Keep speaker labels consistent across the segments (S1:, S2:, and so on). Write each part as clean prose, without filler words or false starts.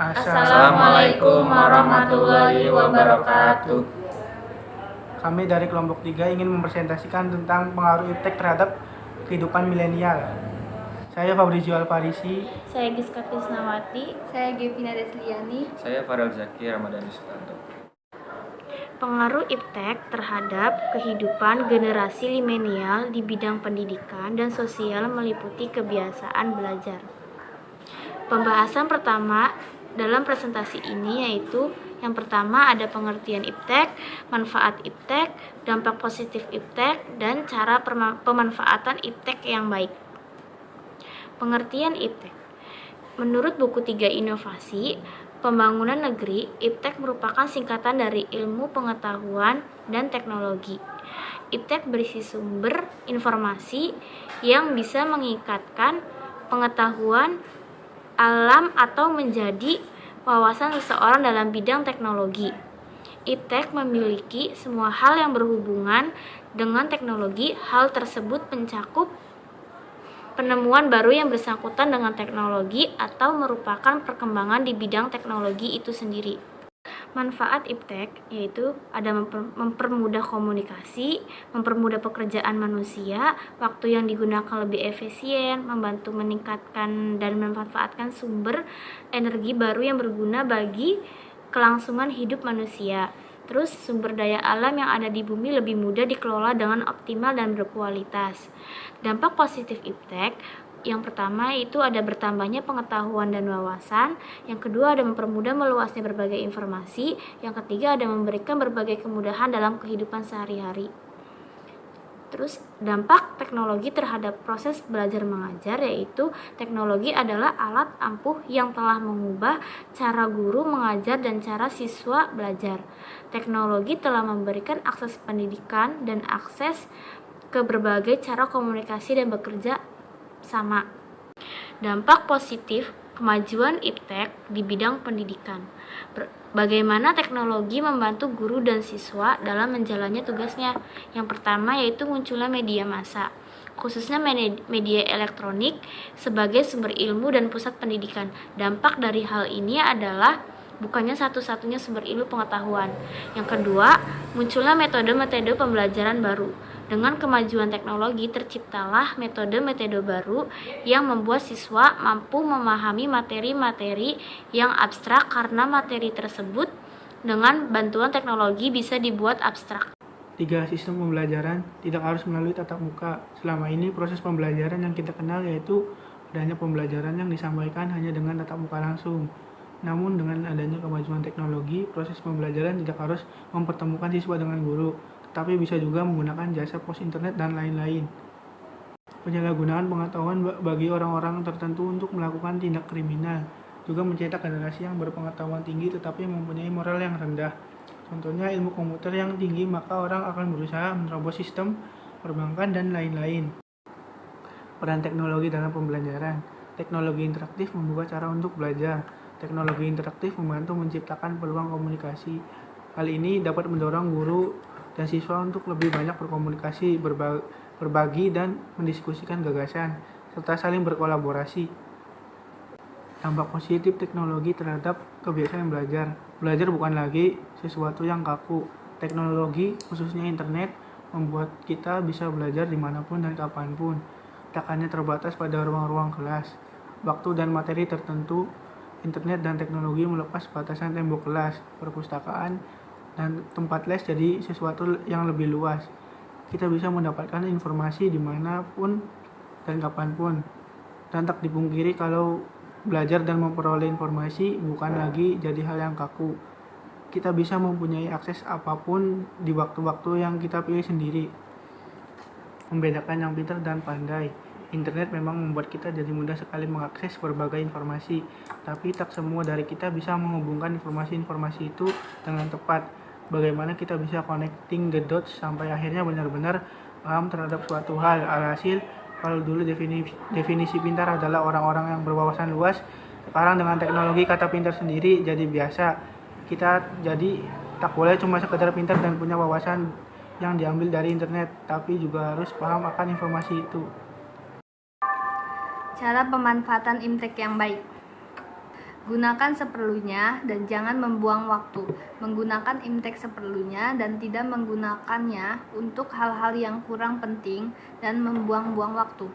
S1: Assalamualaikum warahmatullahi wabarakatuh.
S2: Kami dari kelompok 3 ingin mempresentasikan tentang pengaruh iptek terhadap kehidupan milenial. Saya Fabrizio Alfarisi.
S3: Saya Giska Krisnawati.
S4: Saya Gevina Desliani.
S1: Saya Farel Zaki Ramadhani Sutanto.
S3: Pengaruh iptek terhadap kehidupan generasi milenial di bidang pendidikan dan sosial meliputi kebiasaan belajar. Pembahasan pertama dalam presentasi ini yaitu yang pertama ada pengertian iptek, manfaat iptek, dampak positif iptek, dan cara pemanfaatan iptek yang baik. Pengertian iptek. Menurut buku 3 Inovasi Pembangunan Negeri, iptek merupakan singkatan dari Ilmu Pengetahuan dan Teknologi. Iptek berisi sumber informasi yang bisa mengikatkan pengetahuan alam atau menjadi wawasan seseorang dalam bidang teknologi. Iptek memiliki semua hal yang berhubungan dengan teknologi. Hal tersebut mencakup penemuan baru yang bersangkutan dengan teknologi atau merupakan perkembangan di bidang teknologi itu sendiri. Manfaat iptek yaitu ada mempermudah komunikasi, mempermudah pekerjaan manusia, waktu yang digunakan lebih efisien, membantu meningkatkan dan memanfaatkan sumber energi baru yang berguna bagi kelangsungan hidup manusia. Terus sumber daya alam yang ada di bumi lebih mudah dikelola dengan optimal dan berkualitas. Dampak positif iptek yang pertama itu ada bertambahnya pengetahuan dan wawasan, yang kedua ada mempermudah meluasnya berbagai informasi, yang ketiga ada memberikan berbagai kemudahan dalam kehidupan sehari-hari. Terus dampak teknologi terhadap proses belajar mengajar yaitu teknologi adalah alat ampuh yang telah mengubah cara guru mengajar dan cara siswa belajar. Teknologi telah memberikan akses pendidikan dan akses ke berbagai cara komunikasi dan bekerja sama. Dampak positif kemajuan iptek di bidang pendidikan. Bagaimana teknologi membantu guru dan siswa dalam menjalannya tugasnya. Yang pertama yaitu munculnya media massa, khususnya media elektronik sebagai sumber ilmu dan pusat pendidikan. Dampak dari hal ini adalah bukannya satu-satunya sumber ilmu pengetahuan. Yang kedua, munculnya metode-metode pembelajaran baru. Dengan kemajuan teknologi terciptalah metode-metode baru yang membuat siswa mampu memahami materi-materi yang abstrak karena materi tersebut dengan bantuan teknologi bisa dibuat abstrak.
S2: 3. Sistem pembelajaran tidak harus melalui tatap muka. Selama ini proses pembelajaran yang kita kenal yaitu adanya pembelajaran yang disampaikan hanya dengan tatap muka langsung. Namun dengan adanya kemajuan teknologi, proses pembelajaran tidak harus mempertemukan siswa dengan guru, tetapi bisa juga menggunakan jasa pos internet dan lain-lain. Penyalahgunaan pengetahuan bagi orang-orang tertentu untuk melakukan tindak kriminal juga mencetak generasi yang berpengetahuan tinggi tetapi mempunyai moral yang rendah. Contohnya ilmu komputer yang tinggi, maka orang akan berusaha menerobos sistem perbankan dan lain-lain. Peran teknologi dalam pembelajaran. Teknologi interaktif membuka cara untuk belajar. Teknologi interaktif membantu menciptakan peluang komunikasi. Hal ini dapat mendorong guru dan siswa untuk lebih banyak berkomunikasi, berbagi dan mendiskusikan gagasan, serta saling berkolaborasi. Dampak positif teknologi terhadap kebiasaan belajar. Belajar bukan lagi sesuatu yang kaku. Teknologi, khususnya internet, membuat kita bisa belajar dimanapun dan kapanpun. Tak hanya terbatas pada ruang-ruang kelas, waktu dan materi tertentu. Internet dan teknologi melepas batasan tembok kelas, perpustakaan, dan tempat les jadi sesuatu yang lebih luas. Kita bisa mendapatkan informasi dimanapun dan kapanpun. Dan tak dipungkiri kalau belajar dan memperoleh informasi bukan lagi jadi hal yang kaku. Kita bisa mempunyai akses apapun di waktu-waktu yang kita pilih sendiri. Membedakan yang pintar dan pandai. Internet memang membuat kita jadi mudah sekali mengakses berbagai informasi, tapi tak semua dari kita bisa menghubungkan informasi-informasi itu dengan tepat. Bagaimana kita bisa connecting the dots sampai akhirnya benar-benar paham terhadap suatu hal. Alhasil, kalau dulu definisi pintar adalah orang-orang yang berwawasan luas, sekarang dengan teknologi kata pintar sendiri jadi biasa. Kita jadi tak boleh cuma sekedar pintar dan punya wawasan yang diambil dari internet, tapi juga harus paham akan informasi itu.
S4: Cara pemanfaatan iptek yang baik. Gunakan seperlunya dan jangan membuang waktu. Menggunakan IMTEK seperlunya dan tidak menggunakannya untuk hal-hal yang kurang penting dan membuang-buang waktu.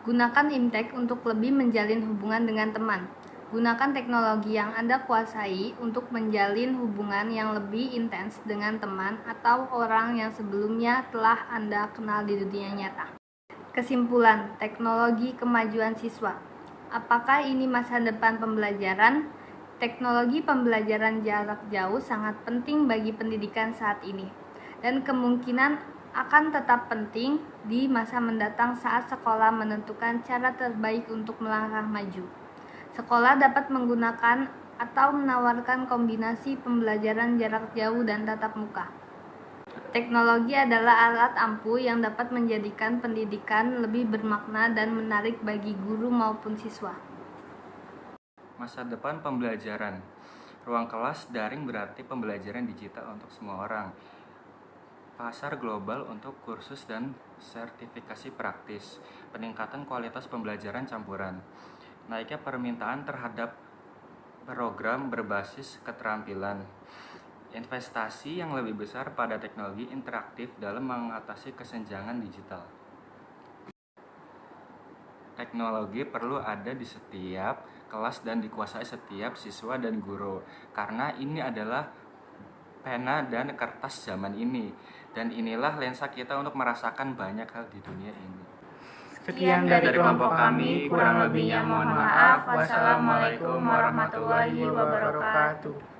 S4: Gunakan IMTEK untuk lebih menjalin hubungan dengan teman. Gunakan teknologi yang Anda kuasai untuk menjalin hubungan yang lebih intens dengan teman atau orang yang sebelumnya telah Anda kenal di dunia nyata. Kesimpulan, teknologi kemajuan siswa. Apakah ini masa depan pembelajaran? Teknologi pembelajaran jarak jauh sangat penting bagi pendidikan saat ini, dan kemungkinan akan tetap penting di masa mendatang saat sekolah menentukan cara terbaik untuk melangkah maju. Sekolah dapat menggunakan atau menawarkan kombinasi pembelajaran jarak jauh dan tatap muka. Teknologi adalah alat ampuh yang dapat menjadikan pendidikan lebih bermakna dan menarik bagi guru maupun siswa.
S1: Masa depan pembelajaran. Ruang kelas daring berarti pembelajaran digital untuk semua orang. Pasar global untuk kursus dan sertifikasi praktis. Peningkatan kualitas pembelajaran campuran. Naiknya permintaan terhadap program berbasis keterampilan. Investasi yang lebih besar pada teknologi interaktif dalam mengatasi kesenjangan digital. Teknologi perlu ada di setiap kelas dan dikuasai setiap siswa dan guru, karena ini adalah pena dan kertas zaman ini, dan inilah lensa kita untuk merasakan banyak hal di dunia ini.
S2: Sekian dari kelompok kami, kurang lebihnya mohon maaf. Wassalamualaikum warahmatullahi wabarakatuh.